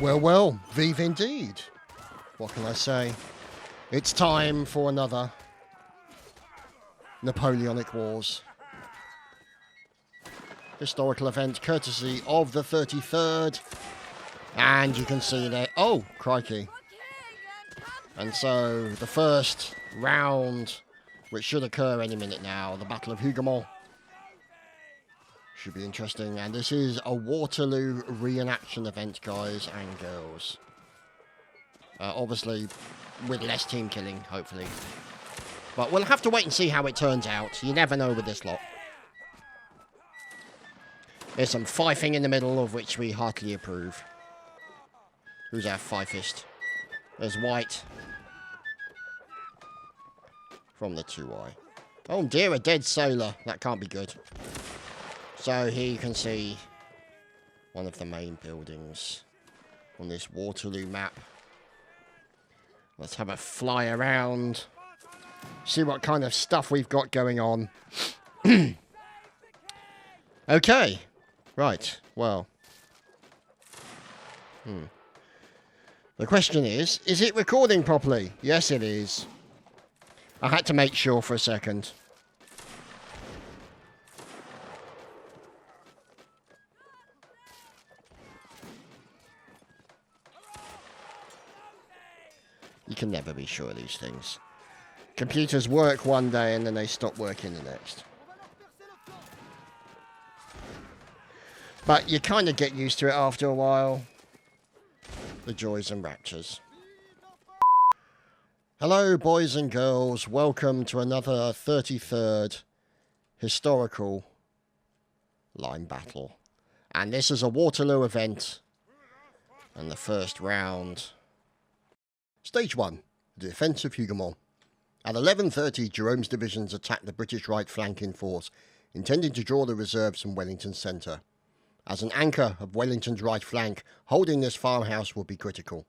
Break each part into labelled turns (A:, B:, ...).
A: Well, well, vive indeed. What can I say? It's time for another Napoleonic Wars. Historical event courtesy of the 33rd. And you can see there... Oh, crikey. And so the first round, which should occur any minute now, the Battle of HOUGOUMONT. Should be interesting. And this is a Waterloo reenaction event, guys and girls. Obviously, with less team killing, hopefully. But we'll have to wait and see how it turns out. You never know with this lot. There's some fifing in the middle, of which we heartily approve. Who's our fifist? There's White. From the 2Y. Oh dear, a dead sailor. That can't be good. So here you can see one of the main buildings on this Waterloo map. Let's have a fly around. See what kind of stuff we've got going on. Okay. Right. Well. The question is it recording properly? Yes, it is. I had to make sure for a second. You can never be sure of these things. Computers work one day and then they stop working the next. But you kind of get used to it after a while. The joys and raptures. Hello, boys and girls. Welcome to another 33rd historical line battle. And this is a Waterloo event. And the first round... Stage 1, the defence of HOUGOUMONT. At 11:30, Jerome's divisions attacked the British right flank in force, intending to draw the reserves from Wellington's centre. As an anchor of Wellington's right flank, holding this farmhouse would be critical.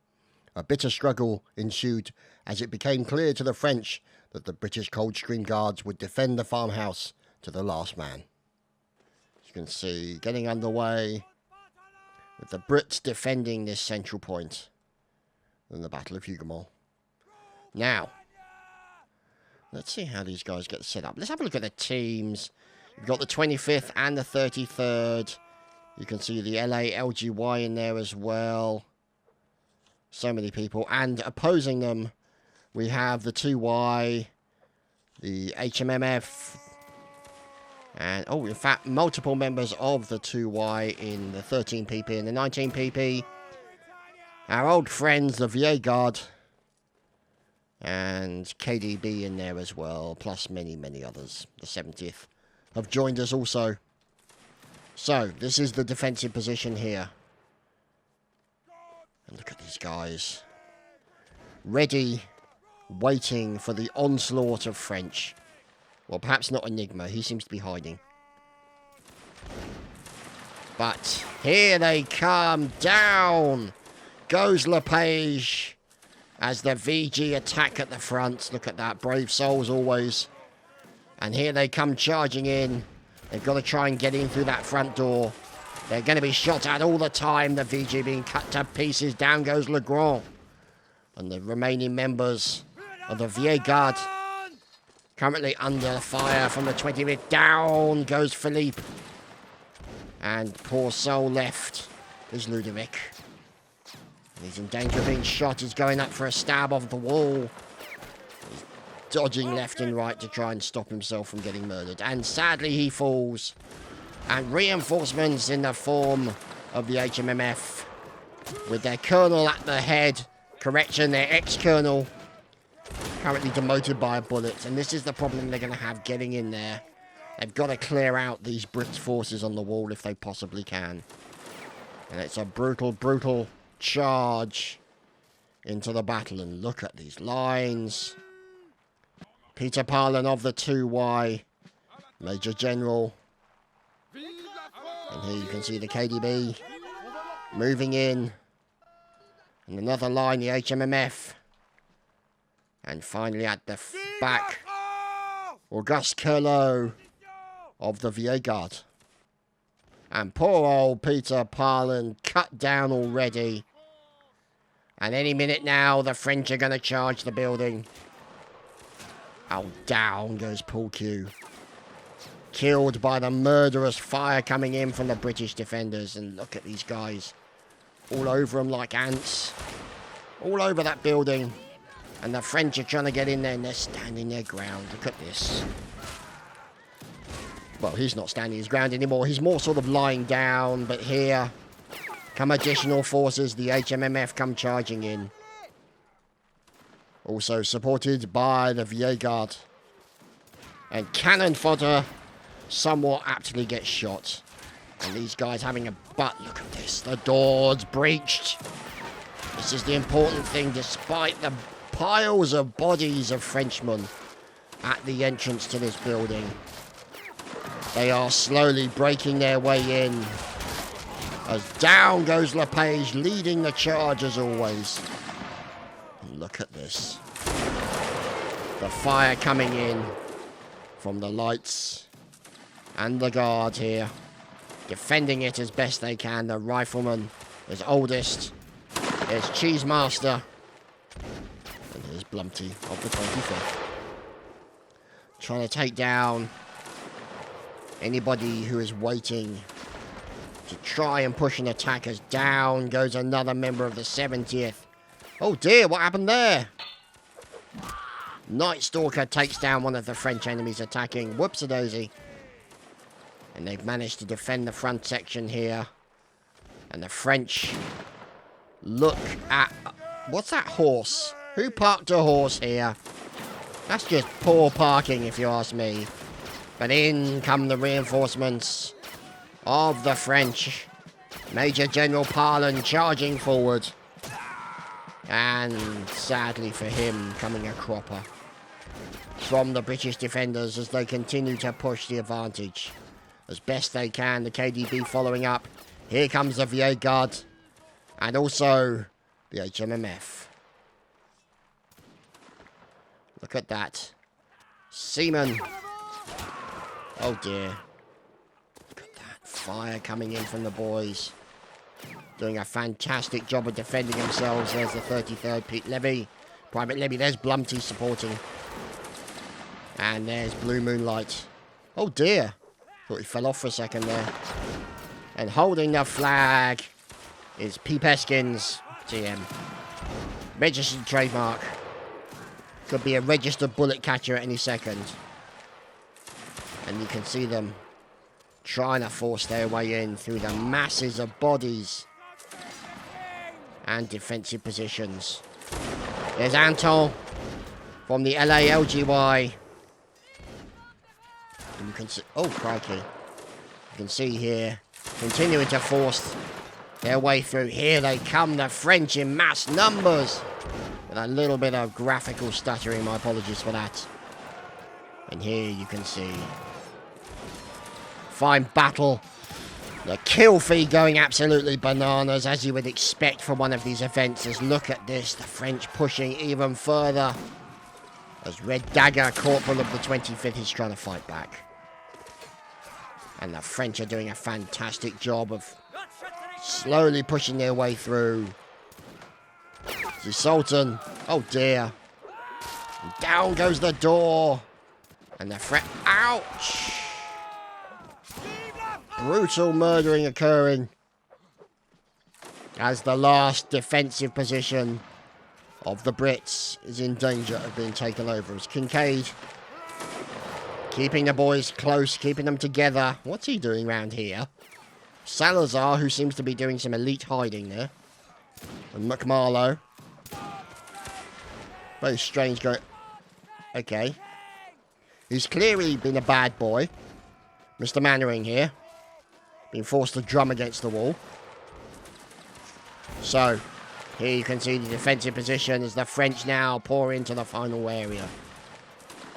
A: A bitter struggle ensued as it became clear to the French that the British Coldstream Guards would defend the farmhouse to the last man. As you can see, getting underway with the Brits defending this central point. In the Battle of HOUGOUMONT. Now, let's see how these guys get set up. Let's have a look at the teams. You've got the 25th and the 33rd. You can see the LA LGY in there as well. So many people. And opposing them, we have the 2Y, the HMMF, and, oh, in fact, multiple members of the 2Y in the 13PP and the 19PP. Our old friends, the VA Guard, and KDB in there as well, plus many, many others. The 70th have joined us also. So, this is the defensive position here. And look at these guys. Ready, waiting for the onslaught of French. Well, perhaps not Enigma, he seems to be hiding. But here they come, down goes LePage as the VG attack at the front. Look at that, brave souls always. And here they come charging in. They've got to try and get in through that front door. They're going to be shot at all the time. The VG being cut to pieces. Down goes Legrand. And the remaining members of the VA Guard currently under fire from the 20th. Down goes Philippe. And poor soul left is Ludovic. He's in danger of being shot. He's going up for a stab off the wall. He's dodging left and right to try and stop himself from getting murdered. And sadly, he falls. And reinforcements in the form of the HMMF, with their colonel at the head. Correction, their ex-colonel, currently demoted by a bullet. And this is the problem they're going to have getting in there. They've got to clear out these British forces on the wall if they possibly can. And it's a brutal, brutal charge into the battle. And look at these lines. Peter Parlin of the 2Y, Major General. And here you can see the KDB moving in. And another line, the HMMF. And finally at the back, Auguste Curlot of the VA Guard. And poor old Peter Parlin cut down already. And any minute now, the French are going to charge the building. Oh, down goes Paul Q. Killed by the murderous fire coming in from the British defenders. And look at these guys. All over them like ants. All over that building. And the French are trying to get in there and they're standing their ground. Look at this. Well, he's not standing his ground anymore. He's more sort of lying down. But here come additional forces. The HMMF come charging in. Also supported by the VA Guard. And cannon fodder somewhat aptly gets shot. And these guys having a butt. Look at this. The door's breached. This is the important thing. Despite the piles of bodies of Frenchmen at the entrance to this building, they are slowly breaking their way in. As down goes LePage, leading the charge as always. Look at this. The fire coming in from the lights and the guard here. Defending it as best they can. The rifleman is oldest. There's Cheesemaster. And here's Blumpty of the 25th. Trying to take down anybody who is waiting to try and push an attack. As down goes another member of the 70th. Oh dear, what happened there? Night Stalker takes down one of the French enemies attacking. Whoops-a-daisy. And they've managed to defend the front section here. And the French look at... What's that horse? Who parked a horse here? That's just poor parking, if you ask me. But in come the reinforcements of the French. Major General Parlin charging forward. And sadly for him, coming a cropper from the British defenders as they continue to push the advantage as best they can. The KDB following up. Here comes the VA Guard. And also the HMMF. Look at that. Seaman. Oh dear. Look at that. Fire coming in from the boys. Doing a fantastic job of defending themselves. There's the 33rd Pete Levy. Private Levy. There's Blumpty supporting. And there's Blue Moonlight. Oh dear. Thought he fell off for a second there. And holding the flag is P. Peskins, TM. Registered trademark. Could be a registered bullet catcher at any second. And you can see them trying to force their way in through the masses of bodies and defensive positions. There's Anton from the LALGY. And you can see... Oh, crikey. You can see here, continuing to force their way through. Here they come, the French in mass numbers. With a little bit of graphical stuttering, my apologies for that. And here you can see... Fine battle. The kill feed going absolutely bananas, as you would expect for one of these events. As look at this, the French pushing even further. As Red Dagger, Corporal of the 25th, is trying to fight back. And the French are doing a fantastic job of slowly pushing their way through. The Sultan, oh dear. And down goes the door. And the French, ouch! Brutal murdering occurring as the last defensive position of the Brits is in danger of being taken over. As Kincaid keeping the boys close, keeping them together. What's he doing around here? Salazar, who seems to be doing some elite hiding there. And McMarlowe. Very strange going... Okay. He's clearly been a bad boy. Mr. Mannering here. Being forced to drum against the wall. So, here you can see the defensive position as the French now pour into the final area.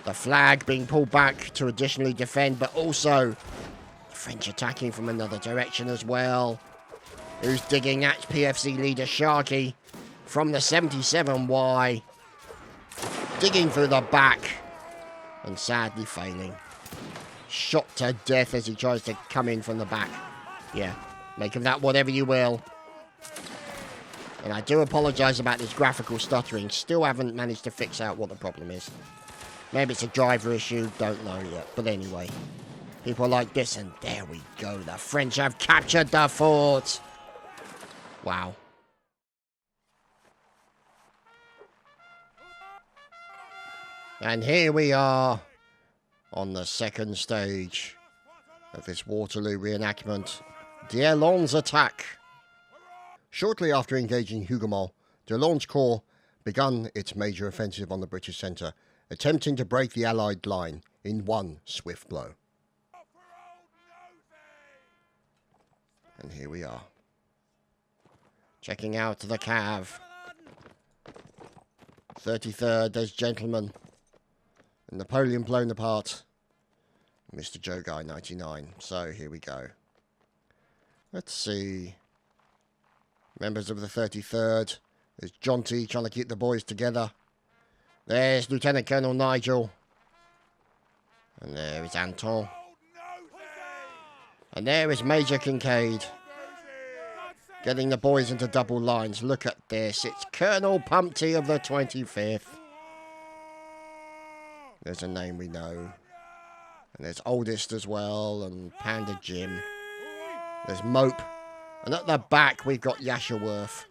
A: The flag being pulled back to additionally defend, but also the French attacking from another direction as well. Who's digging at PFC leader Sharkey from the 77Y. Digging through the back and sadly failing. Shot to death as he tries to come in from the back. Yeah, make of that whatever you will. And I do apologise about this graphical stuttering. Still haven't managed to fix out what the problem is. Maybe it's a driver issue, don't know yet. But anyway, people are like this, and there we go. The French have captured the fort. Wow. And here we are on the second stage of this Waterloo reenactment. D'Erlon's attack. Shortly after engaging HOUGOUMONT, D'Erlon's corps begun its major offensive on the British centre, attempting to break the Allied line in one swift blow. And here we are. Checking out the Cav. 33rd, there's Gentlemen. And Napoleon blown apart. Mr. Joe Guy 99. So here we go. Let's see. Members of the 33rd. There's Jonty trying to keep the boys together. There's Lieutenant Colonel Nigel. And there is Anton. And there is Major Kincaid. Getting the boys into double lines. Look at this. It's Colonel Pumpty of the 25th. There's a name we know. And there's Oldest as well. And Panda Jim. There's Mope. And at the back we've got Yasherworth.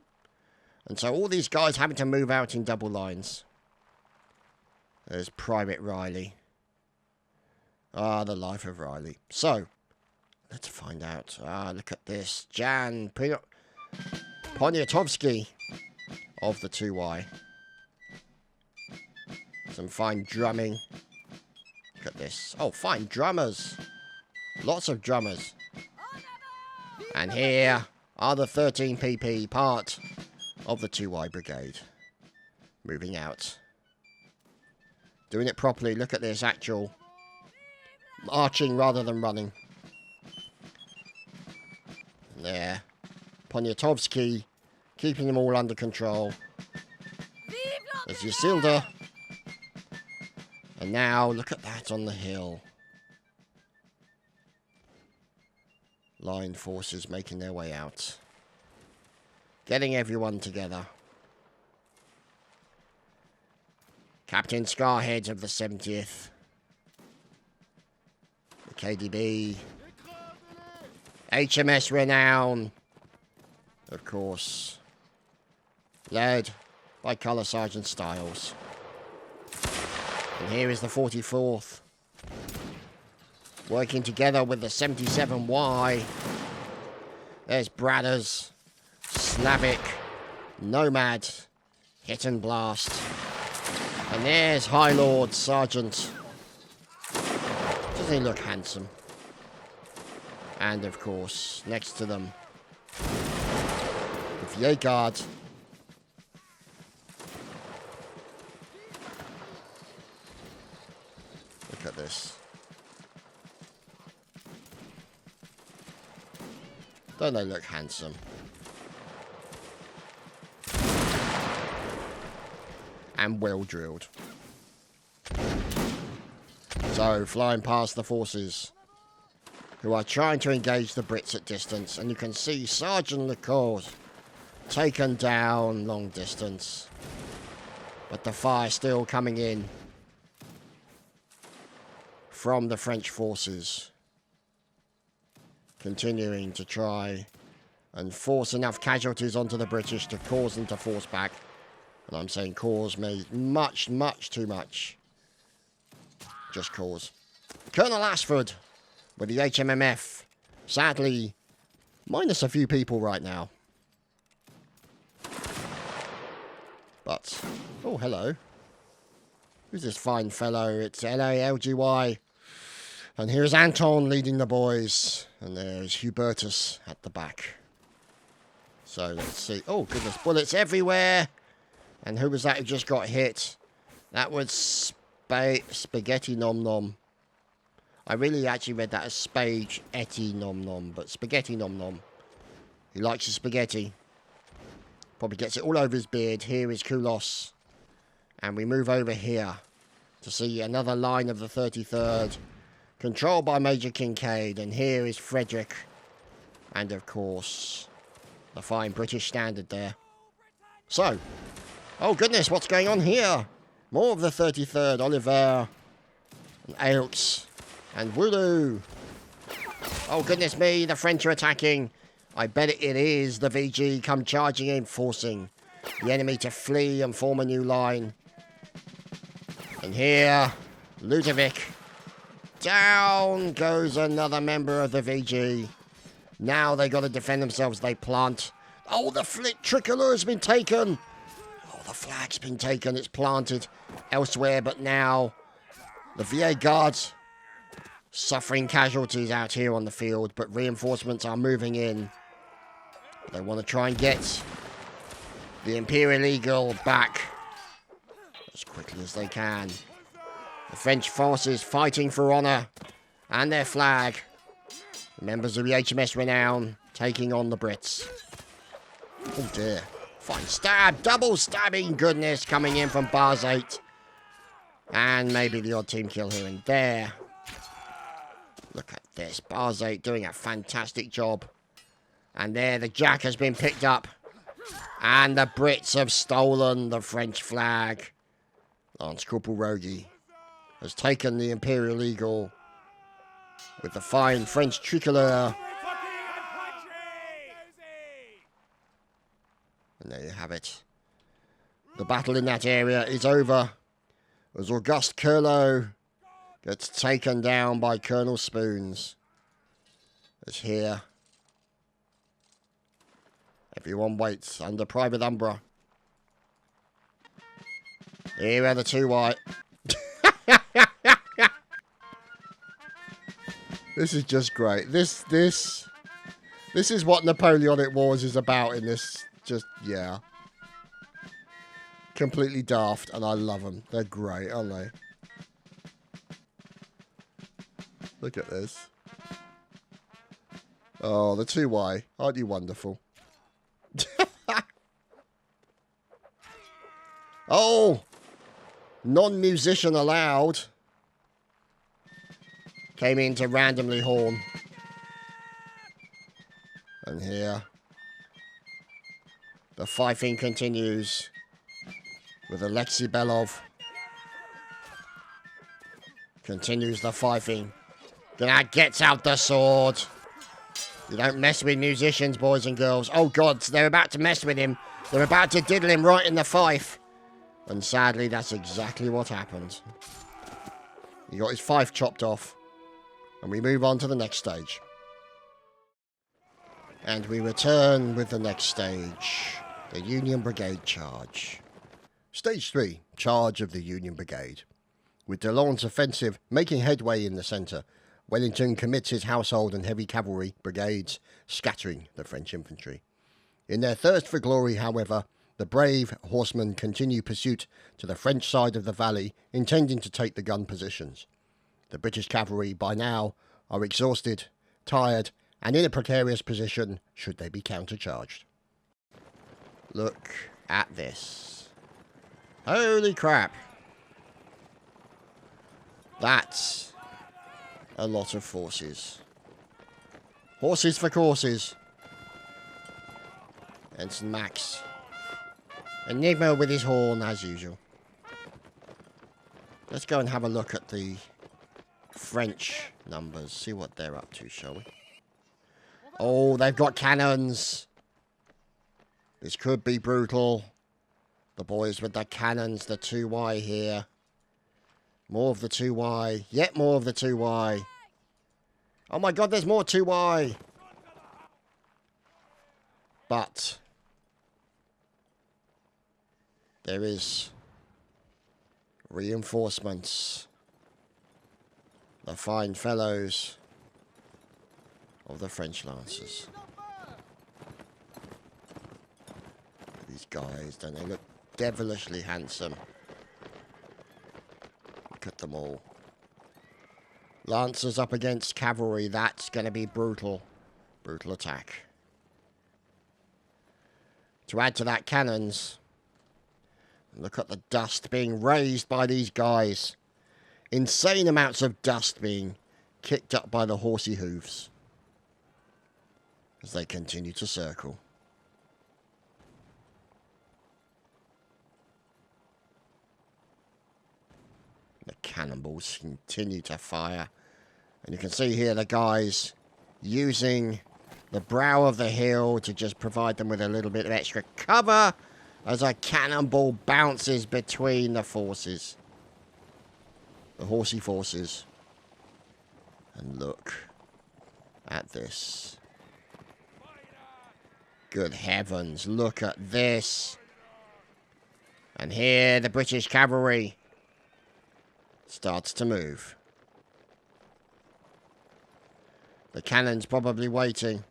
A: And so all these guys having to move out in double lines. There's Private Riley. Ah, the life of Riley. So, let's find out. Ah, look at this. Jan Poniatowski of the 2Y. Some fine drumming. Look at this. Oh, fine drummers. Lots of drummers. And here are the 13 PP, part of the 2Y Brigade. Moving out. Doing it properly. Look at this, actual marching rather than running. There. Poniatowski keeping them all under control. There's Isilda. And now, look at that on the hill. Line forces making their way out. Getting everyone together. Captain Scarhead of the 70th. The KDB. HMS Renown. Of course. Led by Colour Sergeant Styles. And here is the 44th. Working together with the 77Y. There's Bradders. Slavic. Nomad. Hit and Blast. And there's High Lord Sergeant. Doesn't he look handsome? And of course, next to them, the VA Guard. Look at this. Don't they look handsome? And well drilled. So, flying past the forces who are trying to engage the Brits at distance, and you can see Sergeant Lecourt taken down long distance, but the fire still coming in from the French forces, continuing to try and force enough casualties onto the British to cause them to force back. And I'm saying cause means much, much too much. Just cause. Colonel Ashford with the HMMF. Sadly, minus a few people right now. But, oh, hello. Who's this fine fellow? It's LALGY. And here's Anton leading the boys. And there's Hubertus at the back. So, let's see. Oh, goodness, bullets everywhere. And who was that who just got hit? That was Spaghetti Nom Nom. I really actually read that as Spaghetti Nom Nom, but Spaghetti Nom Nom. He likes his spaghetti. Probably gets it all over his beard. Here is Koulos. And we move over here to see another line of the 33rd. Controlled by Major Kincaid. And here is Frederick. And of course, the fine British standard there. So, oh goodness, what's going on here? More of the 33rd, Oliver, and Aox, and Waterloo. Oh goodness me, the French are attacking. I bet it is the VG come charging in, forcing the enemy to flee and form a new line. And here, Ludovic. Down goes another member of the VG. Now they got to defend themselves. They plant. Oh, the tricolor has been taken. Oh, the flag's been taken. It's planted elsewhere, but now the VA guards suffering casualties out here on the field, but reinforcements are moving in. They want to try and get the Imperial Eagle back as quickly as they can. The French forces fighting for honour and their flag. The members of the HMS Renown taking on the Brits. Oh dear. Fine stab. Double stabbing goodness coming in from Bars 8. And maybe the odd team kill here and there. Look at this. Bars 8 doing a fantastic job. And there the Jack has been picked up. And the Brits have stolen the French flag. Lance Corporal Rogie has taken the Imperial Eagle with the fine French tricolour. And there you have it. The battle in that area is over as Auguste Curlo gets taken down by Colonel Spoons. As here, everyone waits under Private Umbra. Here are the two white. This is just great. This is what Napoleonic Wars is about in this. Just, yeah. Completely daft, and I love them. They're great, aren't they? Look at this. Oh, the 2Y. Aren't you wonderful? Oh! Non-musician allowed. Came in to randomly horn. And here, the fifing continues with Alexei Belov. Continues the fifing. Now gets out the sword. You don't mess with musicians, boys and girls. Oh God, they're about to mess with him. They're about to diddle him right in the fife. And sadly, that's exactly what happened. He got his fife chopped off. And we move on to the next stage. And we return with the next stage. The Union Brigade charge. Stage 3, charge of the Union Brigade. With Delon's offensive making headway in the centre, Wellington commits his household and heavy cavalry brigades, scattering the French infantry. In their thirst for glory, however, the brave horsemen continue pursuit to the French side of the valley, intending to take the gun positions. The British cavalry, by now, are exhausted, tired, and in a precarious position should they be countercharged. Look at this. Holy crap. That's a lot of forces. Horses for courses. Ensign Max. Enigma with his horn, as usual. Let's go and have a look at the French numbers. See what they're up to, shall we? Oh, they've got cannons. This could be brutal. The boys with the cannons, the 2Y here. More of the 2Y. Yet more of the 2Y. Oh my God, there's more 2Y. But there is reinforcements. The fine fellows of the French Lancers. These guys, don't they look devilishly handsome? Look at them all. Lancers up against cavalry, that's going to be brutal. Brutal attack. To add to that, cannons. Look at the dust being raised by these guys. Insane amounts of dust being kicked up by the horsey hooves as they continue to circle. cannonballs continue to fire. And you can see here the guys using the brow of the hill to just provide them with a little bit of extra cover as a cannonball bounces between the forces. The horsey forces. And look at this. Good heavens, look at this. And here the British cavalry starts to move. The cannon's probably waiting.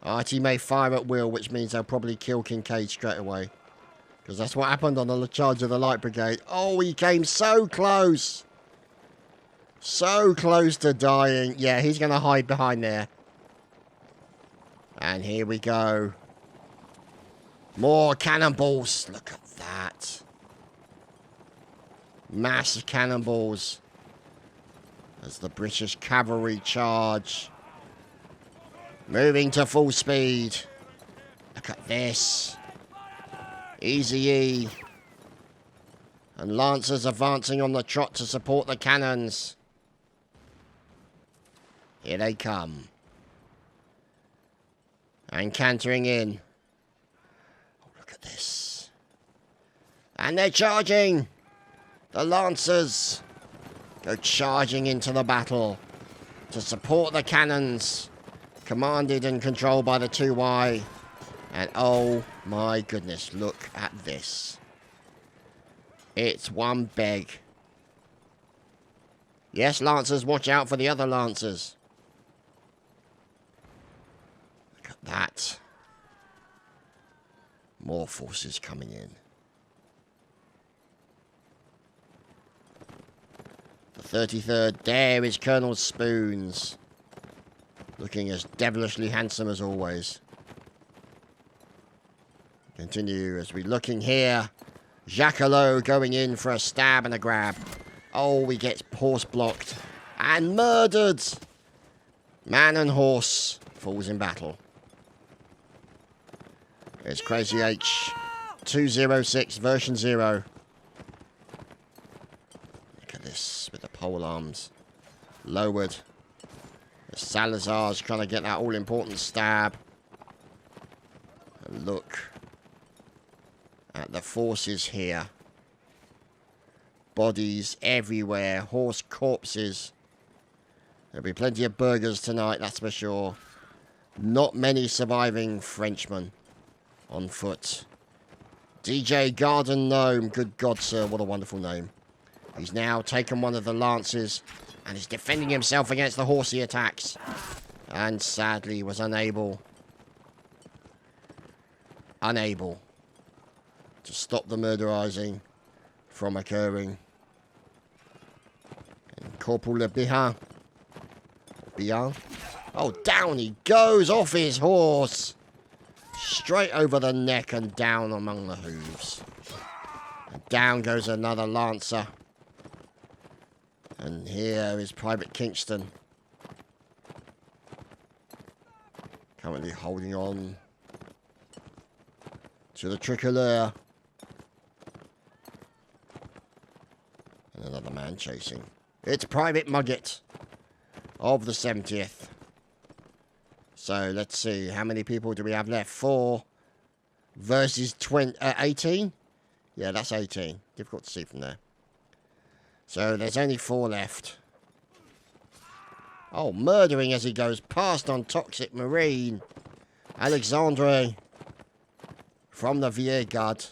A: Artie may fire at will, which means they'll probably kill Kincaid straight away. Because that's what happened on the charge of the Light Brigade. Oh, he came so close. So close to dying. Yeah, he's going to hide behind there. And here we go. More cannonballs. Look at that. Massive cannonballs. As the British cavalry charge. Moving to full speed. Look at this. Easy E. And Lancers advancing on the trot to support the cannons. Here they come. And cantering in. Oh, look at this. And they're charging. The Lancers go charging into the battle to support the cannons. Commanded and controlled by the 2Y. And oh my goodness, look at this. It's one beg. Yes, Lancers, watch out for the other Lancers. Look at that. More forces coming in. The 33rd, there is Colonel Spoons. Looking as devilishly handsome as always. Continue as we're looking here. Jacquelot going in for a stab and a grab. Oh, he gets horse blocked. And murdered. Man and horse falls in battle. There's Crazy H. 206 version 0. Look at this with the pole arms lowered. Salazar's trying to get that all-important stab. And look at the forces here. Bodies everywhere. Horse corpses. There'll be plenty of burgers tonight, that's for sure. Not many surviving Frenchmen on foot. DJ Garden Gnome. Good God, sir. What a wonderful name. He's now taken one of the lances and is defending himself against the horsey attacks. And sadly was unable to stop the murderizing from occurring. And Corporal Le Bihan. Oh, down he goes off his horse. Straight over the neck and down among the hooves. And down goes another lancer. And here is Private Kingston. Currently holding on to the tricolor. And another man chasing. It's Private Muggett of the 70th. So let's see. How many people do we have left? 4 versus 18? Yeah, that's 18. Difficult to see from there. So there's only 4 left. Oh, murdering as he goes past on Toxic Marine. Alexandre from the Viergarde.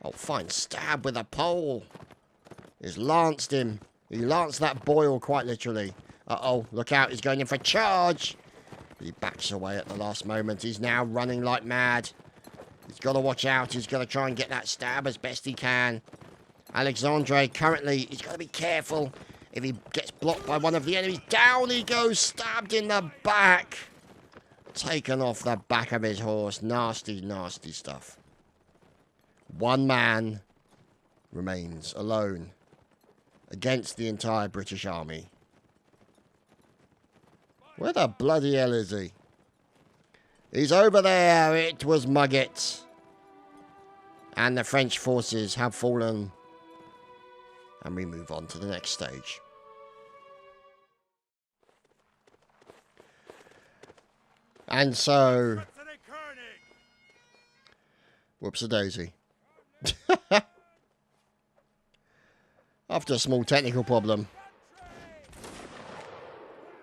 A: Oh, fine stab with a pole. He's lanced him. He lanced that Boyle quite literally. Uh-oh, look out. He's going in for charge. He backs away at the last moment. He's now running like mad. He's got to watch out. He's got to try and get that stab as best he can. Alexandre, currently, he's got to be careful if he gets blocked by one of the enemies. Down he goes, stabbed in the back. Taken off the back of his horse. Nasty, nasty stuff. One man remains alone against the entire British Army. Where the bloody hell is he? He's over there. It was Muggett. And the French forces have fallen. And we move on to the next stage. And so... Whoops-a-daisy. After a small technical problem,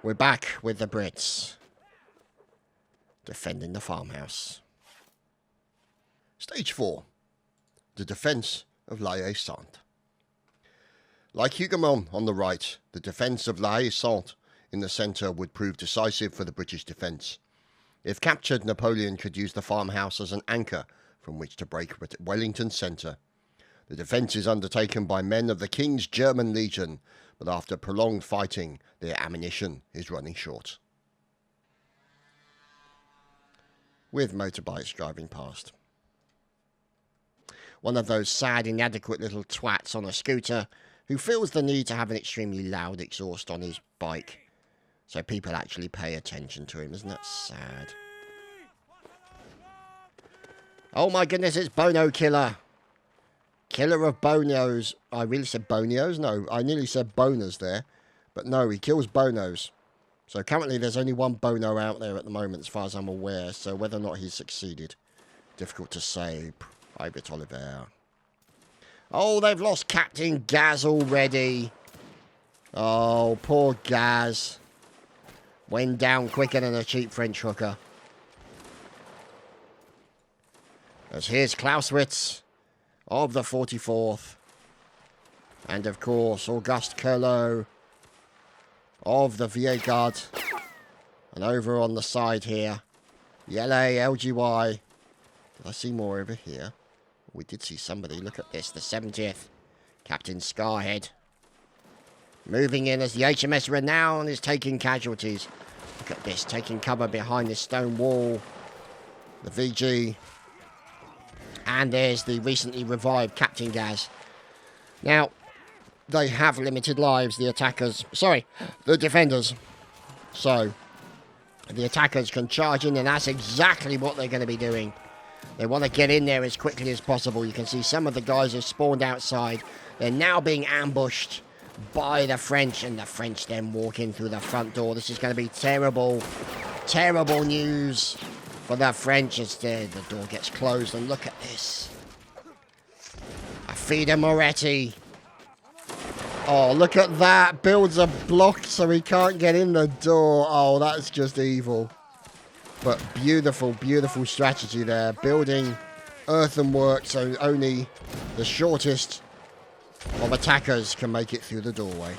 A: we're back with the Brits. Defending the farmhouse. Stage 4. The defence of La Haye Sainte. Like HOUGOUMONT on the right, the defence of La Haye Sainte in the centre would prove decisive for the British defence. If captured, Napoleon could use the farmhouse as an anchor from which to break Wellington's centre. The defence is undertaken by men of the King's German Legion, but after prolonged fighting, their ammunition is running short. With motorbikes driving past. One of those sad, inadequate little twats on a scooter who feels the need to have an extremely loud exhaust on his bike so people actually pay attention to him. Isn't that sad? Oh my goodness, it's Bono Killer. Killer of Bonos. I really said Bonios? No, I nearly said boners there. But no, he kills Bonos. So currently there's only one Bono out there at the moment as far as I'm aware. So whether or not he's succeeded, difficult to say. Private Oliver. Oh, they've lost Captain Gaz already. Oh, poor Gaz. Went down quicker than a cheap French hooker. As here's Clausewitz of the 44th. And of course, Auguste Curlot of the Vieille Garde. And over on the side here, Yele LGY. Did I see more over here? We did see somebody. Look at this. The 70th. Captain Scarhead. Moving in as the HMS Renown is taking casualties. Look at this. Taking cover behind this stone wall. The VG. And there's the recently revived Captain Gaz. Now, they have limited lives, the attackers. Sorry, the defenders. So, the attackers can charge in, and that's exactly what they're going to be doing. They want to get in there as quickly as possible. You can see some of the guys have spawned outside. They're now being ambushed by the French, and the French then walk in through the front door. This is going to be terrible, terrible news for the French as the door gets closed. And look at this. Affida Moretti. Oh, look at that. Builds a block so he can't get in the door. Oh, that's just evil. But beautiful, beautiful strategy there. Building earthenwork so only the shortest of attackers can make it through the doorway.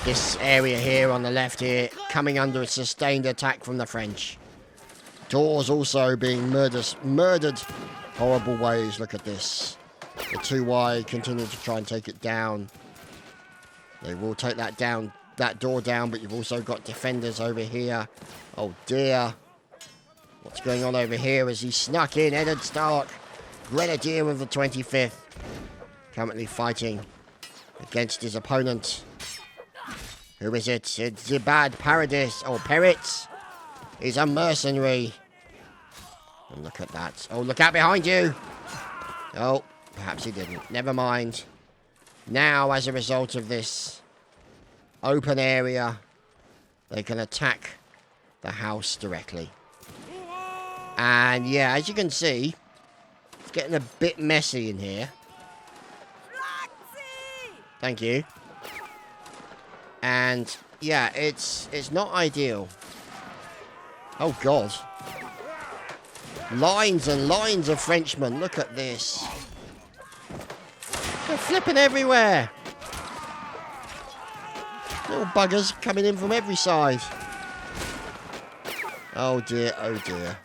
A: This area here on the left here coming under a sustained attack from the French. Doors also being murdered horrible ways. Look at this. The 2Y continue to try and take it down. They will take that down, that door down, but you've also got defenders over here. Oh dear. What's going on over here as he snuck in? Edward Stark, Grenadier of the 25th, currently fighting against his opponent. Who is it? It's Zibad Paradis, or Peretz. He's a mercenary. And look at that. Oh, look out behind you. Oh, perhaps he didn't. Never mind. Now, as a result of this open area, they can attack the house directly. And yeah, as you can see, it's getting a bit messy in here. Thank you. And yeah, it's not ideal. Oh God. Lines and lines of Frenchmen. Look at this. They're flipping everywhere. Little buggers coming in from every side. Oh dear, oh dear.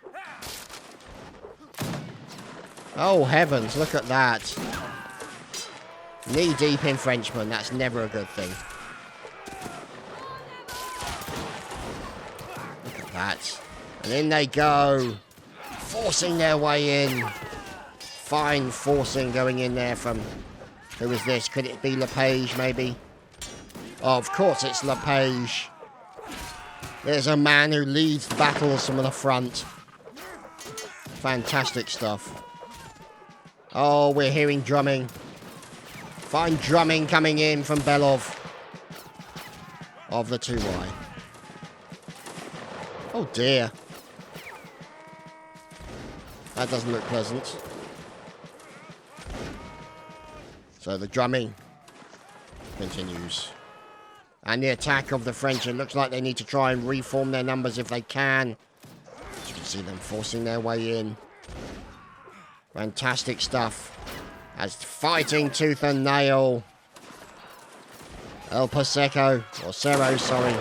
A: Oh heavens, look at that. Knee deep in Frenchmen, that's never a good thing. Look at that. And in they go. Forcing their way in. Fine forcing going in there from... Who is this? Could it be Lepage, maybe? Oh, of course it's Lepage. There's a man who leads battles from the front. Fantastic stuff. Oh, we're hearing drumming. Fine drumming coming in from Belov of the 2Y. Oh dear. That doesn't look pleasant. So the drumming continues. And the attack of the French, it looks like they need to try and reform their numbers if they can. As you can see them forcing their way in. Fantastic stuff. As fighting tooth and nail. El Paseco, or Cerro, sorry.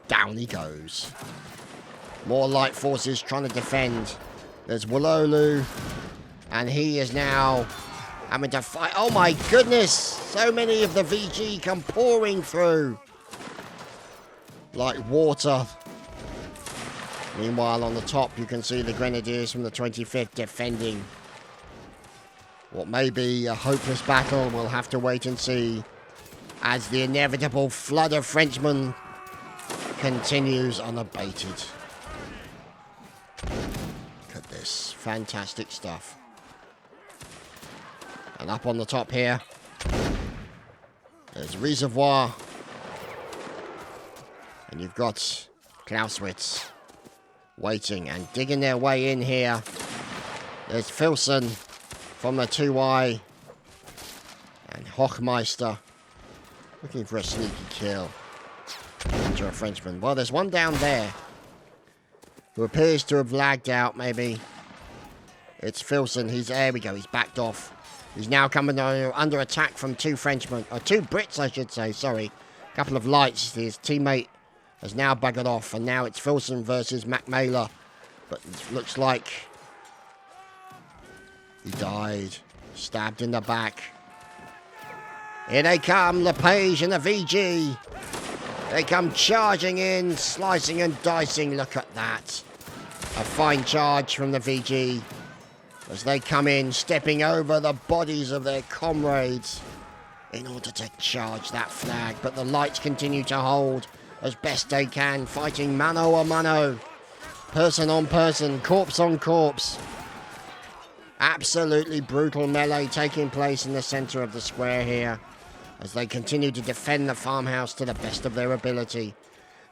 A: Down he goes. More light forces trying to defend. There's Waterloo. And he is now having to fight. Oh my goodness! So many of the VG come pouring through. Like water. Meanwhile, on the top, you can see the Grenadiers from the 25th defending. What may be a hopeless battle, we'll have to wait and see. As the inevitable flood of Frenchmen continues unabated. Look at this. Fantastic stuff. And up on the top here, there's Reservoir. And you've got Clausewitz waiting and digging their way in here. There's Filson from the 2Y. And Hochmeister looking for a sneaky kill into a Frenchman. Well, there's one down there who appears to have lagged out, maybe. It's Filson. There we go. He's backed off. He's now coming under attack from two Frenchmen. Or two Brits, I should say. Sorry. A couple of lights. His teammate has now buggered off. And now it's Filson versus Macmailer. But it looks like he died. Stabbed in the back. Here they come. Lepage and the VG. They come charging in. Slicing and dicing. Look at that. A fine charge from the VG. As they come in, stepping over the bodies of their comrades in order to charge that flag. But the lights continue to hold as best they can, fighting mano a mano, person on person, corpse on corpse. Absolutely brutal melee taking place in the centre of the square here as they continue to defend the farmhouse to the best of their ability.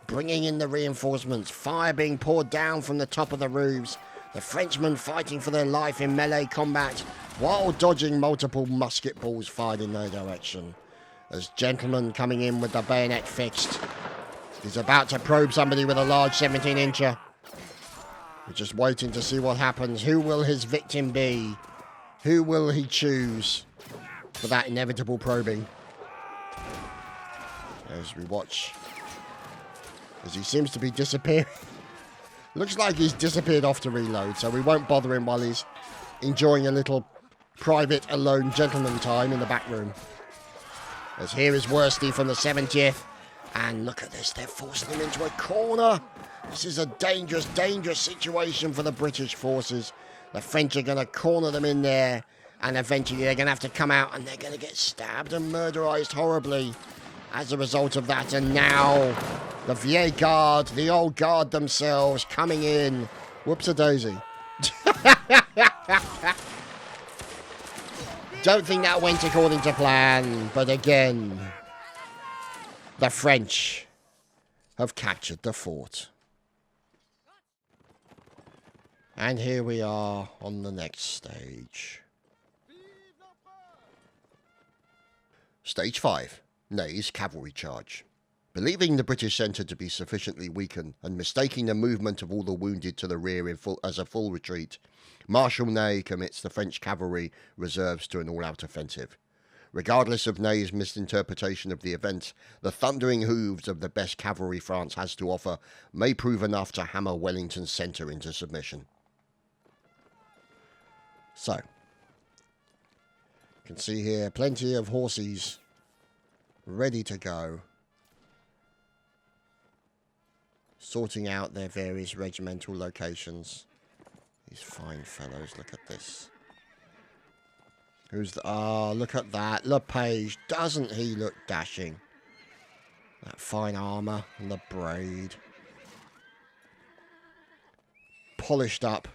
A: Bringing in the reinforcements, fire being poured down from the top of the roofs. The Frenchmen fighting for their life in melee combat while dodging multiple musket balls fired in their direction. As Gentleman coming in with the bayonet fixed. He's about to probe somebody with a large 17-incher. We're just waiting to see what happens. Who will his victim be? Who will he choose for that inevitable probing? As we watch, as he seems to be disappearing. Looks like he's disappeared off to reload, so we won't bother him while he's enjoying a little private, alone gentleman time in the back room. As here is Worsty from the 70th. And look at this, they're forcing him into a corner. This is a dangerous, dangerous situation for the British forces. The French are going to corner them in there. And eventually they're going to have to come out and they're going to get stabbed and murderized horribly as a result of that. And now the Vieille Guard, the old guard themselves, coming in. Whoops-a-daisy. Don't think that went according to plan. But again, the French have captured the fort. And here we are on the next stage. Stage 5. NEY'S cavalry charge. Believing the British centre to be sufficiently weakened and mistaking the movement of all the wounded to the rear as a full retreat, Marshal Ney commits the French cavalry reserves to an all-out offensive. Regardless of Ney's misinterpretation of the event, the thundering hooves of the best cavalry France has to offer may prove enough to hammer Wellington's centre into submission. So, you can see here plenty of horses ready to go, sorting out their various regimental locations. These fine fellows, look at this. Who's the... Ah, look at that. Lepage. Doesn't he look dashing? That fine armour and the braid. Polished up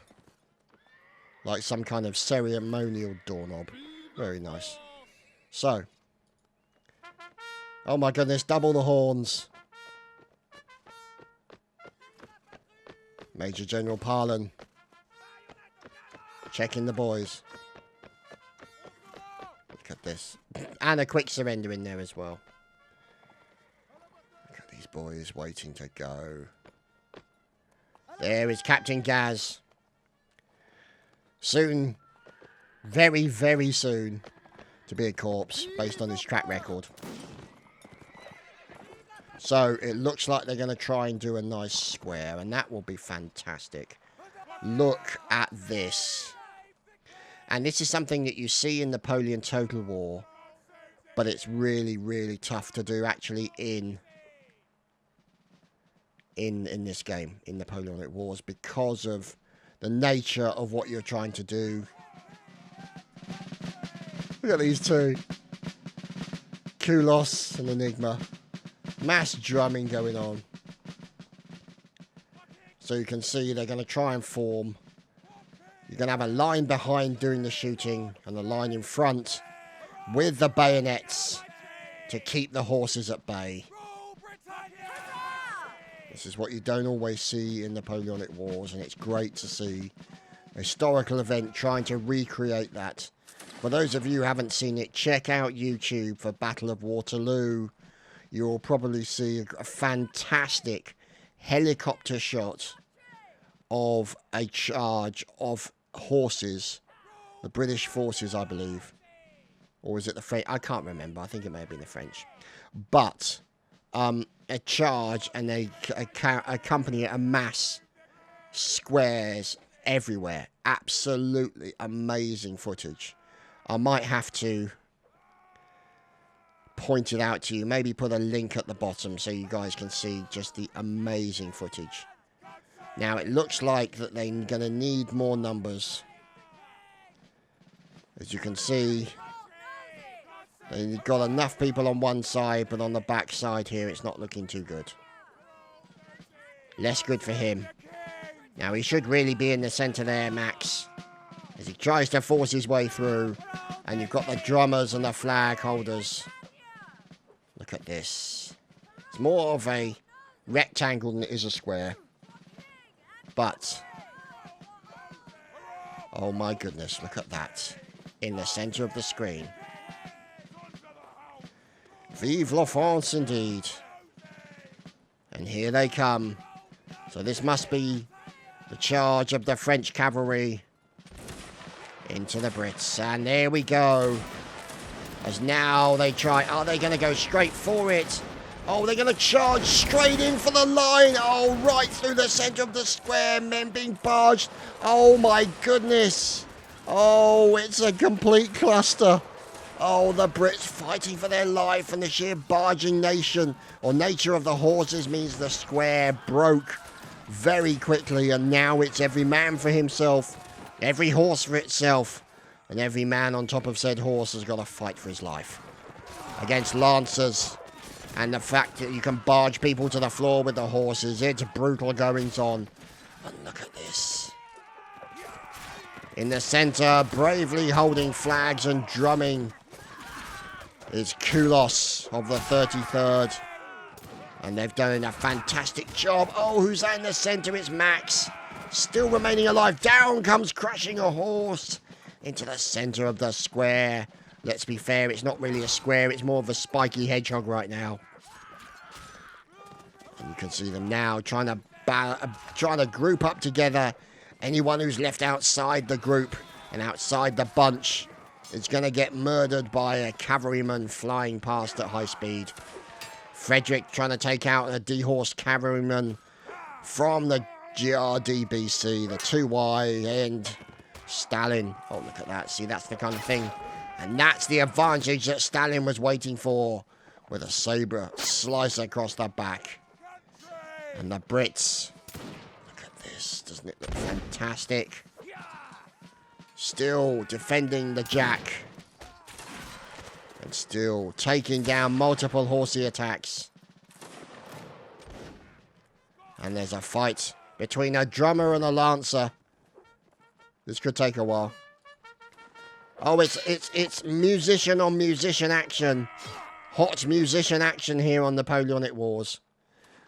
A: Like some kind of ceremonial doorknob. Very nice. So. Oh my goodness, double the horns. Major General Parlin. Checking the boys. Look at this. And a quick surrender in there as well. Look at these boys waiting to go. There is Captain Gaz. Soon, very, very soon, to be a corpse based on his track record. So, it looks like they're going to try and do a nice square, and that will be fantastic. Look at this. And this is something that you see in Napoleon Total War, but it's really, really tough to do actually in this game, in Napoleonic Wars, because of the nature of what you're trying to do. Look at these two. Kulos and Enigma. Mass drumming going on. So you can see they're going to try and form. You're going to have a line behind doing the shooting and a line in front with the bayonets to keep the horses at bay. This is what you don't always see in Napoleonic Wars, and it's great to see a historical event trying to recreate that. For those of you who haven't seen it, check out YouTube for Battle of Waterloo. You'll probably see a fantastic helicopter shot of a charge of horses. The British forces, I believe. Or is it the French? I can't remember. I think it may have been the French. But a charge and they accompany a mass squares everywhere. Absolutely amazing footage. I might have to point it out to you. Maybe put a link at the bottom so you guys can see just the amazing footage. Now, it looks like that they're going to need more numbers. As you can see, they've got enough people on one side, but on the back side here, it's not looking too good. Less good for him. Now, he should really be in the centre there, Max, as he tries to force his way through. And you've got the drummers and the flag holders. Look at this. It's more of a rectangle than it is a square. But, oh my goodness, look at that. In the centre of the screen. Vive la France, indeed. And here they come. So this must be the charge of the French cavalry into the Brits. And there we go. As now they try. Are they going to go straight for it? Oh, they're going to charge straight in for the line. Oh, right through the centre of the square. Men being barged. Oh, my goodness. Oh, it's a complete cluster. Oh, the Brits fighting for their life, and the sheer barging nature of the horses means the square broke very quickly, and now it's every man for himself, every horse for itself, and every man on top of said horse has got to fight for his life against lancers. And the fact that you can barge people to the floor with the horses, it's brutal goings on. And look at this. In the centre, bravely holding flags and drumming, is Kulos of the 33rd. And they've done a fantastic job. Oh, who's that in the centre? It's Max. Still remaining alive. Down comes crashing a horse into the centre of the square. Let's be fair, it's not really a square. It's more of a spiky hedgehog right now. And you can see them now trying to group up together. Anyone who's left outside the group and outside the bunch is going to get murdered by a cavalryman flying past at high speed. Frederick trying to take out a dehorsed cavalryman from the GRDBC, the 2Y, and Stalin. Oh, look at that. See, that's the kind of thing. And that's the advantage that Stalin was waiting for, with a sabre slice across the back. And the Brits, look at this. Doesn't it look fantastic? Still defending the Jack. And still taking down multiple horsey attacks. And there's a fight between a drummer and a lancer. This could take a while. Oh, it's musician on musician action. Hot musician action here on Napoleonic Wars.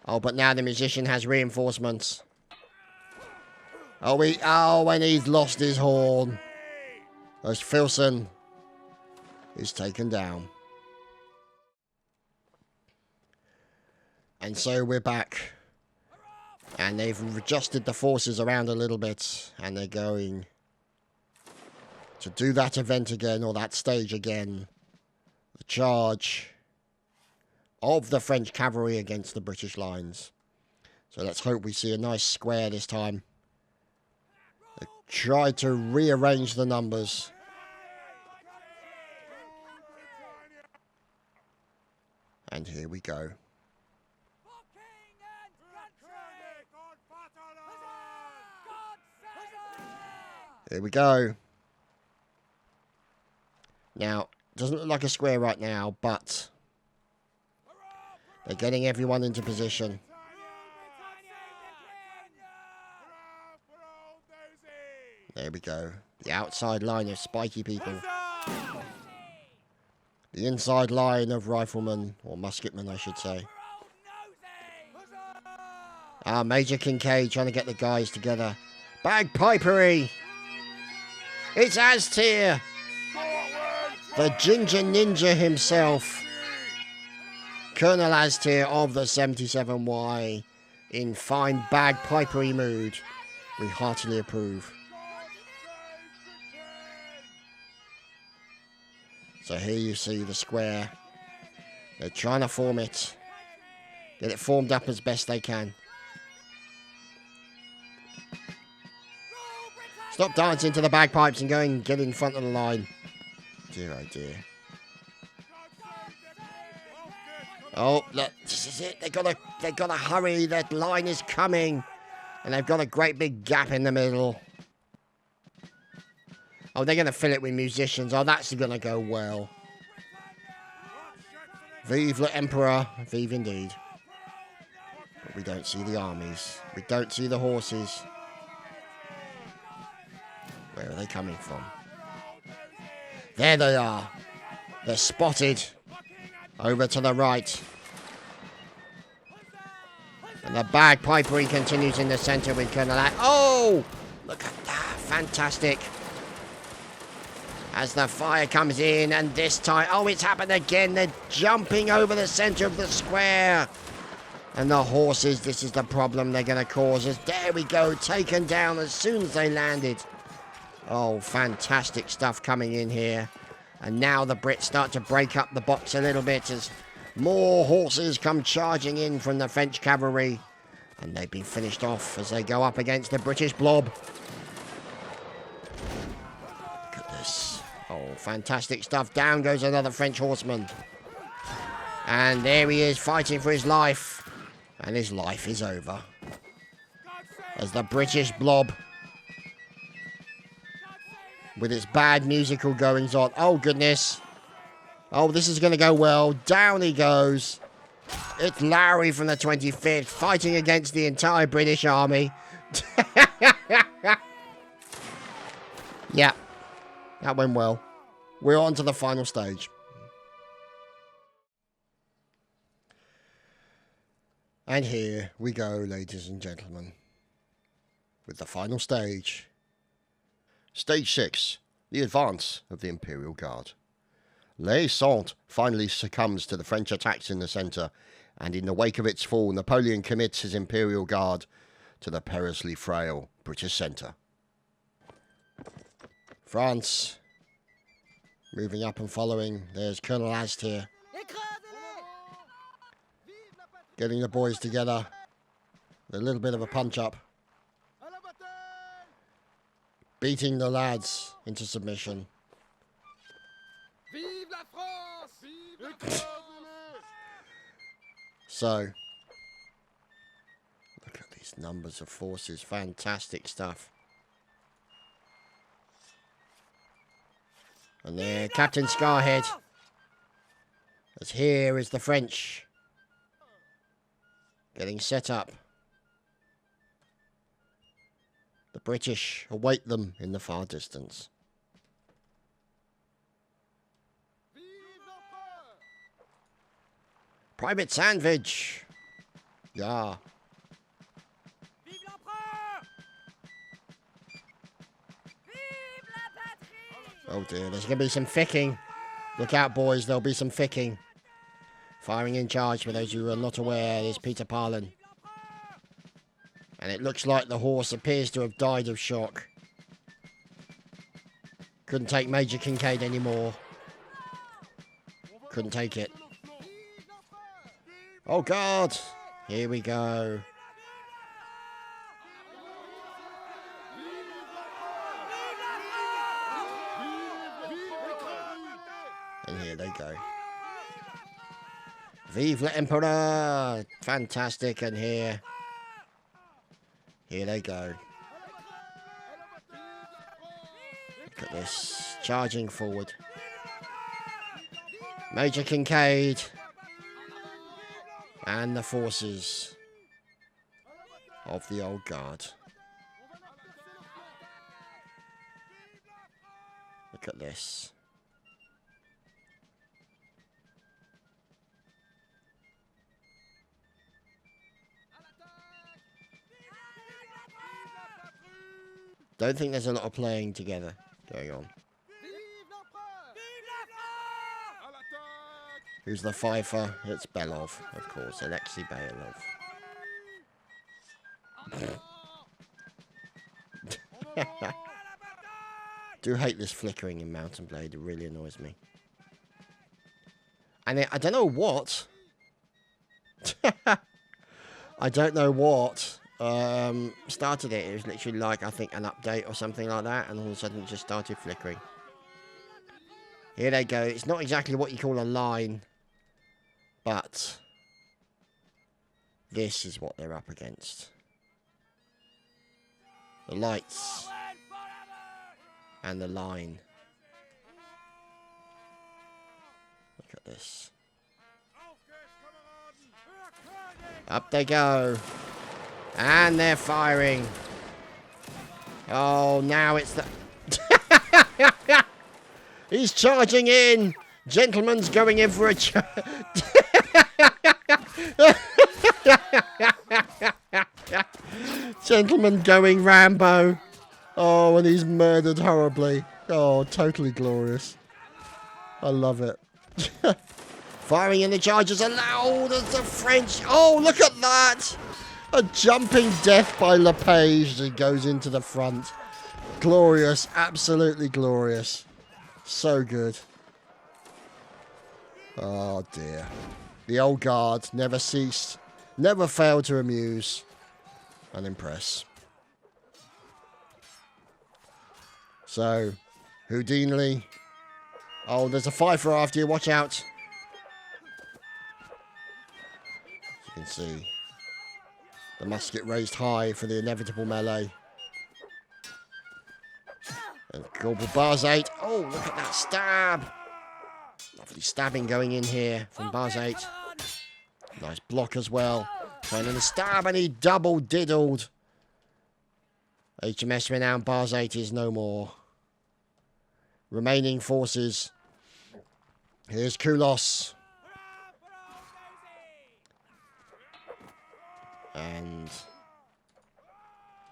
A: Oh, but now the musician has reinforcements. Oh, and he's lost his horn. As Filson is taken down. And so we're back. And they've adjusted the forces around a little bit. And they're going to do that event again, or that stage again. The charge of the French cavalry against the British lines. So let's hope we see a nice square this time. They tried to rearrange the numbers. And here we go. Here we go. Now, doesn't look like a square right now, but they're getting everyone into position. There we go. The outside line of spiky people. The inside line of riflemen, or musketmen I should say. Major Kincaid trying to get the guys together. Bagpipery! It's Aztir! The Ginger Ninja himself. Colonel Aztir of the 77Y in fine bagpipery mood. We heartily approve. So here you see the square. They're trying to form it. Get it formed up as best they can. Stop dancing to the bagpipes and get in front of the line. Dear oh dear. Oh, look, this is it. They gotta hurry. That line is coming. And they've got a great big gap in the middle. Oh, they're gonna fill it with musicians. Oh, that's gonna go well. Vive l'Empereur. Vive indeed. But we don't see the armies. We don't see the horses. Where are they coming from? There they are. They're spotted. Over to the right. And the bagpipery continues in the centre with Colonel Oh! Look at that. Fantastic. As the fire comes in, and this time... Oh, it's happened again. They're jumping over the centre of the square. And the horses, this is the problem they're going to cause us. There we go. Taken down as soon as they landed. Oh, fantastic stuff coming in here. And now the Brits start to break up the box a little bit as more horses come charging in from the French cavalry. And they've been finished off as they go up against the British blob. Look at this. Oh, fantastic stuff. Down goes another French horseman. And there he is fighting for his life. And his life is over. As the British blob, with its bad musical goings on. Oh, goodness. Oh, this is going to go well. Down he goes. It's Lowry from the 25th fighting against the entire British army. Yeah, that went well. We're on to the final stage. And here we go, ladies and gentlemen, with the final stage. Stage 6, the advance of the Imperial Guard. SAINTE finally succumbs to the French attacks in the centre, and in the wake of its fall, Napoleon commits his Imperial Guard to the perilously frail British centre. France, moving up and following. There's Colonel Aztir, getting the boys together. A little bit of a punch-up. Beating the lads into submission. Vive la France! Vive la France! So, look at these numbers of forces. Fantastic stuff. And there, Captain Scarhead. As here is the French. Getting set up. The British await them in the far distance. Private Sandwich! Yeah. Oh dear, there's going to be some ficking. Look out, boys, there'll be some ficking. Firing in charge, for those who are not aware, is Peter Parlin. And it looks like the horse appears to have died of shock. Couldn't take Major Kincaid anymore. Couldn't take it. Oh God! Here we go. And here they go. Vive l'Empereur! Fantastic, and here they go. Look at this. Charging forward. Major Kincaid. And the forces of the old guard. Look at this. Don't think there's a lot of playing together going on. Who's the fifer? It's Belov, of course. Alexei Belov. Do hate this flickering in Mountain Blade. It really annoys me. And I don't know what. I don't know what started it. It was literally like, I think, an update or something like that. And all of a sudden it just started flickering. Here they go. It's not exactly what you call a line. But this is what they're up against. The lights. And the line. Look at this. Up they go. And they're firing. Oh, now it's the... He's charging in. Gentleman's going in for a Gentleman going Rambo. Oh, and he's murdered horribly. Oh, totally glorious. I love it. Firing in the charges allowed as the French. Oh, look at that. A jumping death by Lepage as he goes into the front. Glorious. Absolutely glorious. So good. Oh, dear. The old guard never ceased. Never failed to amuse and impress. So, Houdini. Oh, there's a fifer after you. Watch out. As you can see, the musket raised high for the inevitable melee. And Corporal Barzate. Oh, look at that stab. Lovely stabbing going in here from Barzate. Nice block as well. Trying to stab, and he double diddled. HMS Renown Barzate is no more. Remaining forces. Here's Koulos. And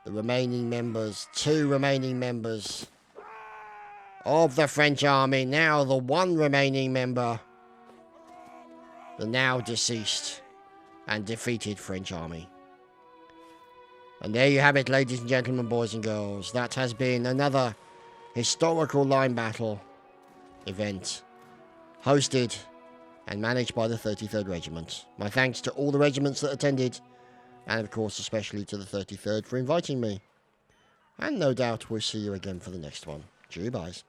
A: the remaining members, 2 remaining members of the French army. Now the 1 remaining member, the now deceased and defeated French army. And there you have it, ladies and gentlemen, boys and girls. That has been another historical line battle event hosted and managed by the 33rd Regiment. My thanks to all the regiments that attended, and of course especially to the 33rd for inviting me. And no doubt we'll see you again for the next one. Cheerio, guys.